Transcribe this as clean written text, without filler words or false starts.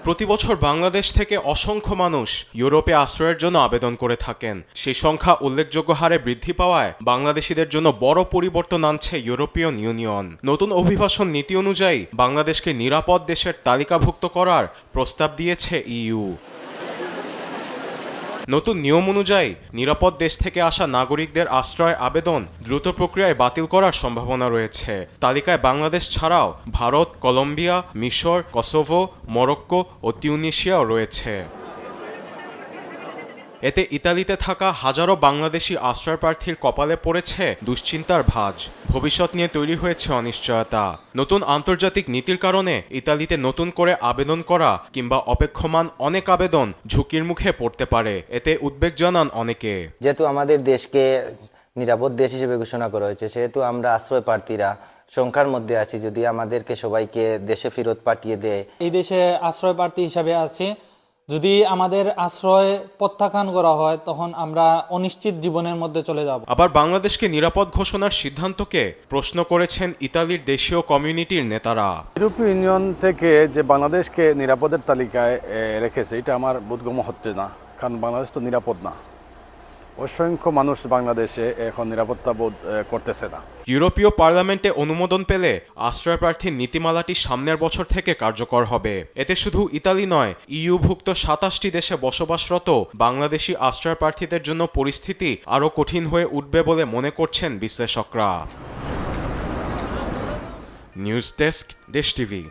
প্রতিবছর বাংলাদেশ থেকে অসংখ্য মানুষ ইউরোপে আশ্রয়ের জন্য আবেদন করে থাকেন। সেই সংখ্যা উল্লেখযোগ্য হারে বৃদ্ধি পাওয়ায় বাংলাদেশিদের জন্য বড় পরিবর্তন আনছে ইউরোপিয়ান ইউনিয়ন। নতুন অভিবাসন নীতি অনুযায়ী বাংলাদেশকে নিরাপদ দেশের তালিকাভুক্ত করার প্রস্তাব দিয়েছে ইইউ। নতুন নিয়ম অনুযায়ী নিরাপদ দেশ থেকে আসা নাগরিকদের আশ্রয় আবেদন দ্রুত প্রক্রিয়ায় বাতিল করার সম্ভাবনা রয়েছে। তালিকায় বাংলাদেশ ছাড়াও ভারত, কলম্বিয়া, মিশর, কসোভো, মরক্কো ও তিউনিসিয়াও রয়েছে। এতে ইতালিতে থাকা হাজারো বাংলাদেশি আশ্রয়প্রার্থীর কপালে পড়েছে দুশ্চিন্তার ভাঁজ। ভবিষ্যৎ নিয়ে তৈরি হয়েছে অনিশ্চয়তা। নতুন আন্তর্জাতিক নীতির কারণে ইতালিতে নতুন করে আবেদন করা কিংবা অপেক্ষমান অনেক আবেদন ঝুঁকির মুখে পড়তে পারে। এতে উদ্বেগ জানান অনেকে। যেহেতু আমাদের দেশকে নিরাপদ দেশ হিসেবে ঘোষণা করা হয়েছে, সেহেতু আমরা আশ্রয় প্রার্থীরা সংখ্যার মধ্যে আছি। যদি আমাদেরকে সবাইকে দেশে ফেরত পাঠিয়ে দেয়, এই দেশে আশ্রয় প্রার্থী হিসাবে আছি, যদি আমাদের আশ্রয় প্রত্যাখ্যান করা হয় তখন আমরা অনিশ্চিত জীবনের মধ্যে চলে যাব। আবার বাংলাদেশকে নিরাপদ ঘোষণার সিদ্ধান্তকে প্রশ্ন করেছেন ইতালির দেশীয় কমিউনিটির নেতারা। ইউরোপীয় ইউনিয়ন থেকে যে বাংলাদেশকে নিরাপদের তালিকায় রেখেছে, এটা আমার বোধগম্য হচ্ছে না। কারণ বাংলাদেশ তো নিরাপদ না। অসংখ্য মানুষ বাংলাদেশে এখন নিরাপত্তা বোধ করতেছে না। ইউরোপীয় পার্লামেন্টে অনুমোদন পেলে আশ্রয়প্রার্থীর নীতিমালাটি সামনের বছর থেকে কার্যকর হবে। এতে শুধু ইতালি নয়, ইইউভুক্ত ২৭টি দেশে বসবাসরত বাংলাদেশি আশ্রয়প্রার্থীদের জন্য পরিস্থিতি আরও কঠিন হয়ে উঠবে বলে মনে করছেন বিশ্লেষকরা। নিউজ ডেস্ক, দেশ টিভি।